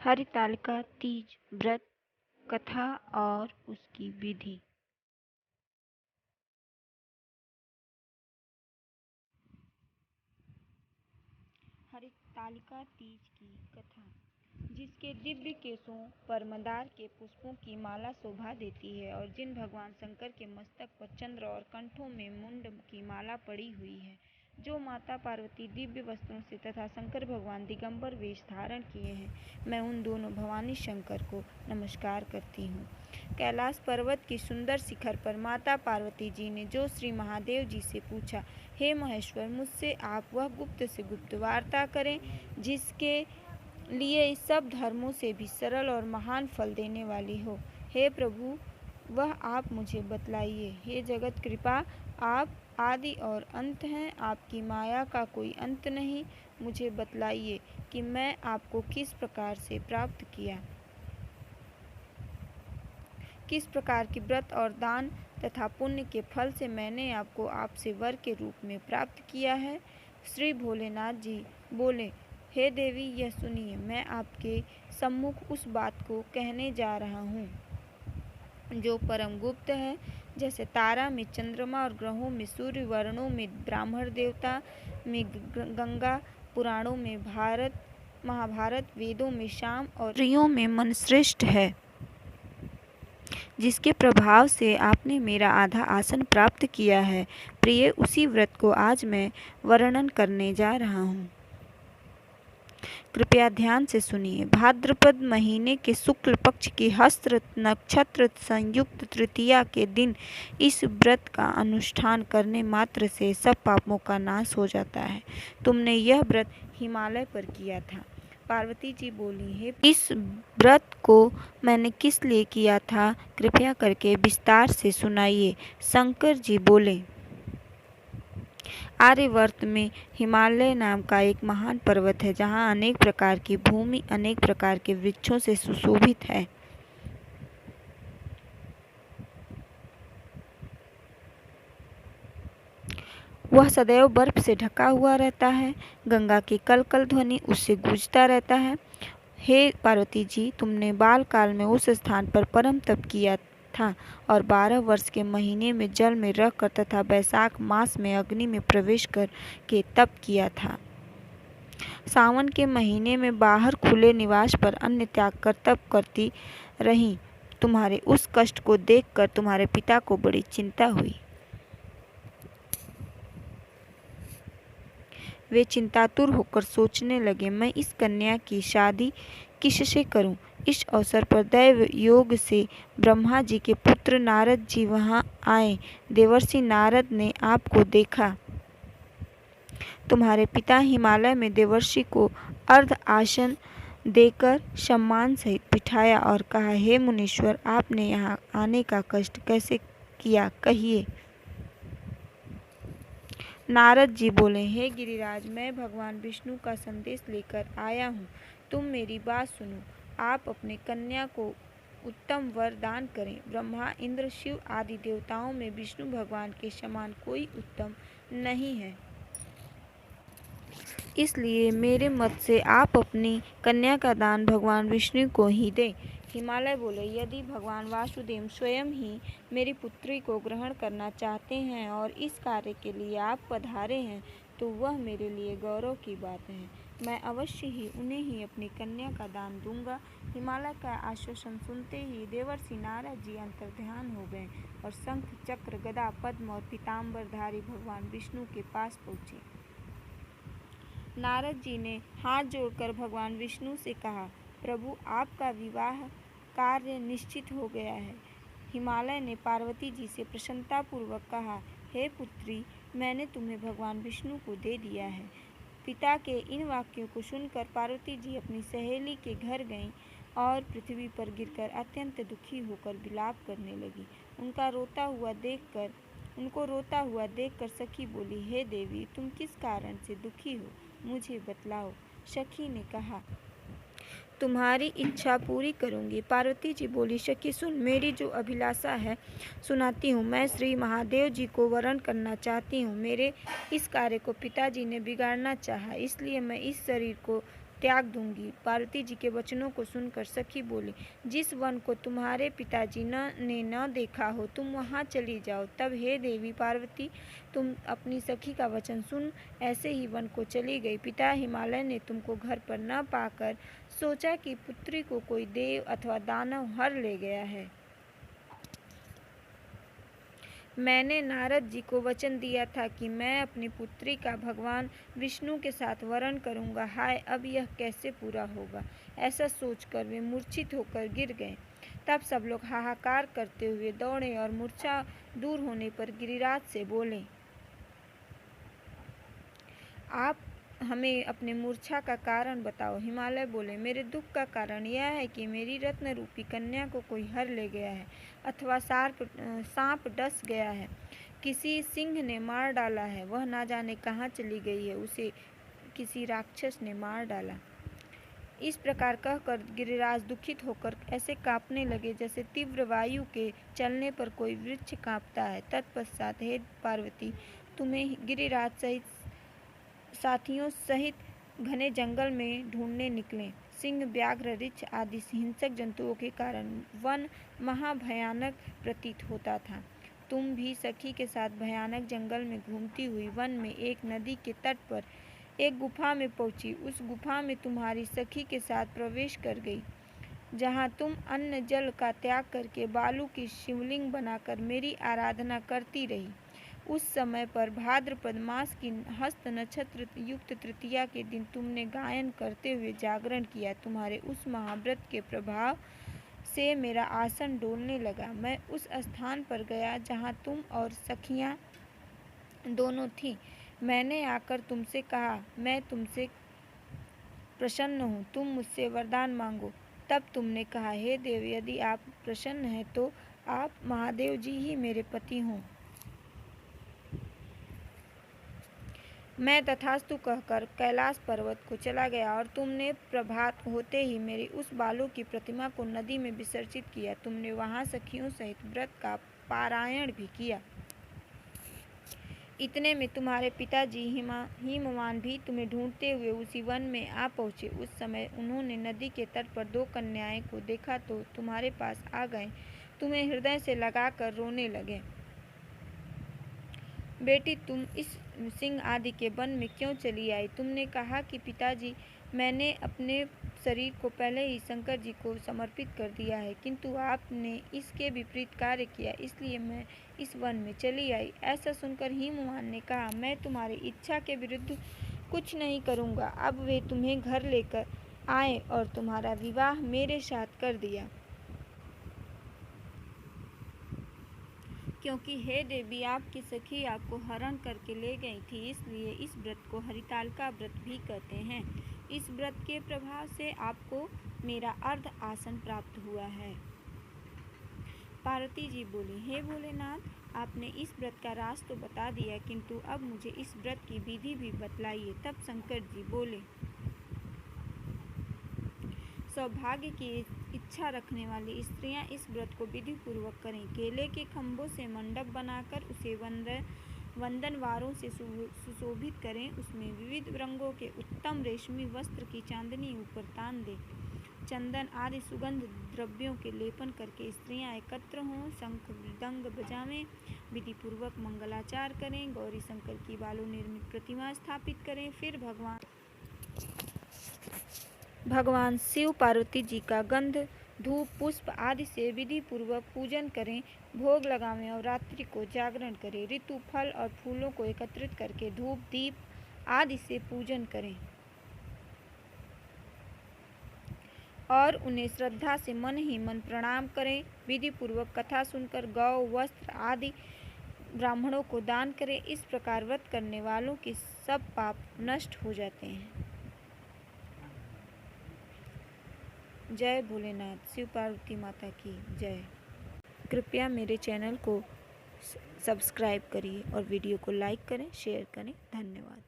हरितालिका तीज व्रत कथा और उसकी विधि। हरितालिका तीज की कथा। जिसके दिव्य केशों पर मंदार के पुष्पों की माला शोभा देती है और जिन भगवान शंकर के मस्तक पर चंद्र और कंठों में मुंड की माला पड़ी हुई है, जो माता पार्वती दिव्य वस्त्रों से तथा शंकर भगवान दिगंबर वेश धारण किए हैं, मैं उन दोनों भवानी शंकर को नमस्कार करती हूँ। कैलाश पर्वत की सुंदर शिखर पर माता पार्वती जी ने जो श्री महादेव जी से पूछा, हे महेश्वर, मुझसे आप वह गुप्त से गुप्त वार्ता करें जिसके लिए सब धर्मों से भी सरल और महान फल देने वाली हो। हे प्रभु, वह आप मुझे बतलाइए। हे जगत कृपा, आप आदि और अंत हैं, आपकी माया का कोई अंत नहीं। मुझे बतलाइए कि मैं आपको किस प्रकार से प्राप्त किया, किस प्रकार की व्रत और दान तथा पुण्य के फल से मैंने आपको आपसे वर के रूप में प्राप्त किया है। श्री भोलेनाथ जी बोले, हे देवी, यह सुनिए, मैं आपके सम्मुख उस बात को कहने जा रहा हूँ जो परम गुप्त है। जैसे तारा में चंद्रमा और ग्रहों में सूर्य, वर्णों में ब्राह्मण देवता, में गंगा, पुराणों में भारत महाभारत, वेदों में शाम और ऋषियों में मन श्रेष्ठ है, जिसके प्रभाव से आपने मेरा आधा आसन प्राप्त किया है। प्रिय, उसी व्रत को आज मैं वर्णन करने जा रहा हूँ। कृपया ध्यान से सुनिए। भाद्रपद महीने के शुक्ल पक्ष की हस्त नक्षत्र संयुक्त तृतीया के दिन इस व्रत का अनुष्ठान करने मात्र से सब पापों का नाश हो जाता है। तुमने यह व्रत हिमालय पर किया था। पार्वती जी बोली, है इस व्रत को मैंने किस लिए किया था, कृपया करके विस्तार से सुनाइए। शंकर जी बोले, आर्यवर्त में हिमालय नाम का एक महान पर्वत है, जहाँ अनेक प्रकार की भूमि अनेक प्रकार के वृक्षों से सुशोभित है। वह सदैव बर्फ से ढका हुआ रहता है। गंगा की कलकल ध्वनि उससे गूंजता रहता है। हे पार्वती जी, तुमने बाल काल में उस स्थान पर परम तप किया था और 12 वर्ष के महीने में जल में रखकर तथा बैसाख मास में अग्नि में प्रवेश कर के तप किया था। सावन के महीने में बाहर खुले निवास पर अन्न त्याग कर तप करती रही। तुम्हारे उस कष्ट को देखकर तुम्हारे पिता को बड़ी चिंता हुई। वे चिंतातुर होकर सोचने लगे, मैं इस कन्या की शादी किससे करूं। इस अवसर पर दैव योग से ब्रह्मा जी के पुत्र नारद जी वहां आए। देवर्षि नारद ने आपको देखा। तुम्हारे पिता हिमालय में देवर्षि को अर्ध आसन देकर सम्मान सहित बिठाया और कहा, हे मुनीश्वर, आपने यहाँ आने का कष्ट कैसे किया, कहिए। नारद जी बोले, हे गिरिराज, मैं भगवान विष्णु का संदेश लेकर आया हूँ। तुम मेरी बात सुनो। आप अपने कन्या को उत्तम वर दान करें। ब्रह्मा, इंद्र, शिव आदि देवताओं में विष्णु भगवान के समान कोई उत्तम नहीं है। इसलिए मेरे मत से आप अपनी कन्या का दान भगवान विष्णु को ही दें। हिमालय बोले, यदि भगवान वासुदेव स्वयं ही मेरी पुत्री को ग्रहण करना चाहते हैं और इस कार्य के लिए आप पधारे हैं, तो वह मेरे लिए गौरव की बात है। मैं अवश्य ही उन्हें ही अपनी कन्या का दान दूंगा। हिमालय का आश्वासन सुनते ही देवर्षि नारद जी अंतर्ध्यान हो गए और शंख, चक्र, गदा, पद्म और पीताम्बरधारी भगवान विष्णु के पास पहुँचे। नारद जी ने हाथ जोड़कर भगवान विष्णु से कहा, प्रभु, आपका विवाह कार्य निश्चित हो गया है। हिमालय ने पार्वती जी से प्रसन्नतापूर्वक कहा, हे पुत्री, मैंने तुम्हें भगवान विष्णु को दे दिया है। पिता के इन वाक्यों को सुनकर पार्वती जी अपनी सहेली के घर गईं और पृथ्वी पर गिरकर अत्यंत दुखी होकर विलाप करने लगी। उनको रोता हुआ देखकर सखी बोली, हे देवी, तुम किस कारण से दुखी हो, मुझे बतलाओ। सखी ने कहा, तुम्हारी इच्छा पूरी करूंगी। पार्वती जी बोली, सखी सुन, मेरी जो अभिलाषा है सुनाती हूँ। मैं श्री महादेव जी को वरण करना चाहती हूँ। मेरे इस कार्य को पिताजी ने बिगाड़ना चाहा, इसलिए मैं इस शरीर को त्याग दूंगी। पार्वती जी के वचनों को सुनकर सखी बोली, जिस वन को तुम्हारे पिताजी ने न देखा हो तुम वहाँ चली जाओ। तब हे देवी पार्वती तुम अपनी सखी का वचन सुन ऐसे ही वन को चली गई। पिता हिमालय ने तुमको घर पर न पाकर सोचा कि पुत्री को कोई देव अथवा दानव हर ले गया है। मैंने नारद जी को वचन दिया था कि मैं अपनी पुत्री का भगवान विष्णु के साथ वरण करूंगा। हाय अब यह कैसे पूरा होगा। ऐसा सोचकर वे मूर्छित होकर गिर गए। तब सब लोग हाहाकार करते हुए दौड़े और मूर्छा दूर होने पर गिरिराज से बोले, आप हमें अपने मूर्छा का कारण बताओ। हिमालय बोले, मेरे दुख का कारण यह है कि मेरी रत्न रूपी कन्या को कोई हर ले गया है अथवा सांप डस गया है। किसी सिंह ने मार डाला है। वह ना जाने कहाँ चली गई है। उसे किसी राक्षस ने मार डाला। इस प्रकार कहकर गिरिराज दुखित होकर ऐसे कांपने लगे जैसे तीव्र वायु के चलने पर कोई वृक्ष कांपता है। तत्पश्चात हे पार्वती तुम्हें गिरिराज सहित साथियों सहित घने जंगल में ढूंढने निकले। सिंह, व्याघ्र, रीछ आदि हिंसक जंतुओं के कारण वन महाभयानक प्रतीत होता था। तुम भी सखी के साथ भयानक जंगल में घूमती हुई वन में एक नदी के तट पर एक गुफा में पहुंची। उस गुफा में तुम्हारी सखी के साथ प्रवेश कर गई, जहां तुम अन्न जल का त्याग करके बालू की शिवलिंग बनाकर मेरी आराधना करती रही। उस समय पर भाद्रपद मास की हस्त नक्षत्र युक्त तृतीया के दिन तुमने गायन करते हुए जागरण किया। तुम्हारे उस महाव्रत के प्रभाव से मेरा आसन डोलने लगा। मैं उस स्थान पर गया जहां तुम और सखियां दोनों थीं। मैंने आकर तुमसे कहा, मैं तुमसे प्रसन्न हूँ, तुम मुझसे वरदान मांगो। तब तुमने कहा, हे देव यदि आप प्रसन्न हैं तो आप महादेव जी ही मेरे पति हों। मैं तथास्तु कहकर कैलाश पर्वत को चला गया और तुमने प्रभात होते ही मेरी उस बालू की प्रतिमा को नदी में विसर्जित किया। तुमने वहां सखियों सहित व्रत का पारायण भी किया। इतने में तुम्हारे पिताजी हिमवान भी तुम्हें ढूंढते हुए उसी वन में आ पहुँचे। उस समय उन्होंने नदी के तट पर 2 कन्याएं को देखा तो तुम्हारे पास आ गए, तुम्हें हृदय से लगाकर रोने लगे। बेटी तुम इस सिंह आदि के वन में क्यों चली आई। तुमने कहा कि पिताजी मैंने अपने शरीर को पहले ही शंकर जी को समर्पित कर दिया है, किंतु आपने इसके विपरीत कार्य किया, इसलिए मैं इस वन में चली आई। ऐसा सुनकर हिमवान ने कहा, मैं तुम्हारी इच्छा के विरुद्ध कुछ नहीं करूँगा। अब वे तुम्हें घर लेकर आए और तुम्हारा विवाह मेरे साथ कर दिया। क्योंकि हे देवी आपकी सखी आपको हरण करके ले गई थी, इसलिए इस व्रत को हरितालिका व्रत भी कहते हैं। इस व्रत के प्रभाव से आपको मेरा अर्ध आसन प्राप्त हुआ है। पार्वती जी बोली, हे भोलेनाथ आपने इस व्रत का राज तो बता दिया, किंतु अब मुझे इस व्रत की विधि भी बतलाइए। तब शंकर जी बोले, सौभाग्य की इच्छा रखने वाली स्त्रियां इस व्रत को विधि पूर्वक करें। केले के खम्भों से मंडप बनाकर उसे वंदनवारों से सुशोभित करें। उसमें विविध रंगों के उत्तम रेशमी वस्त्र की चांदनी ऊपर तान दें। चंदन आदि सुगंध द्रव्यों के लेपन करके स्त्रियां एकत्र हों, शंख मृदंग बजावें, विधि पूर्वक मंगलाचार करें, गौरी शंकर की बालू निर्मित प्रतिमा स्थापित करें। फिर भगवान शिव पार्वती जी का गंध धूप पुष्प आदि से विधि पूर्वक पूजन करें, भोग लगावें और रात्रि को जागरण करें। ऋतु फल और फूलों को एकत्रित करके धूप दीप आदि से पूजन करें और उन्हें श्रद्धा से मन ही मन प्रणाम करें। विधि पूर्वक कथा सुनकर गौ वस्त्र आदि ब्राह्मणों को दान करें। इस प्रकार व्रत करने वालों के सब पाप नष्ट हो जाते हैं। जय भोलेनाथ। शिव पार्वती माता की जय। कृपया मेरे चैनल को सब्सक्राइब करिए और वीडियो को लाइक करें, शेयर करें। धन्यवाद।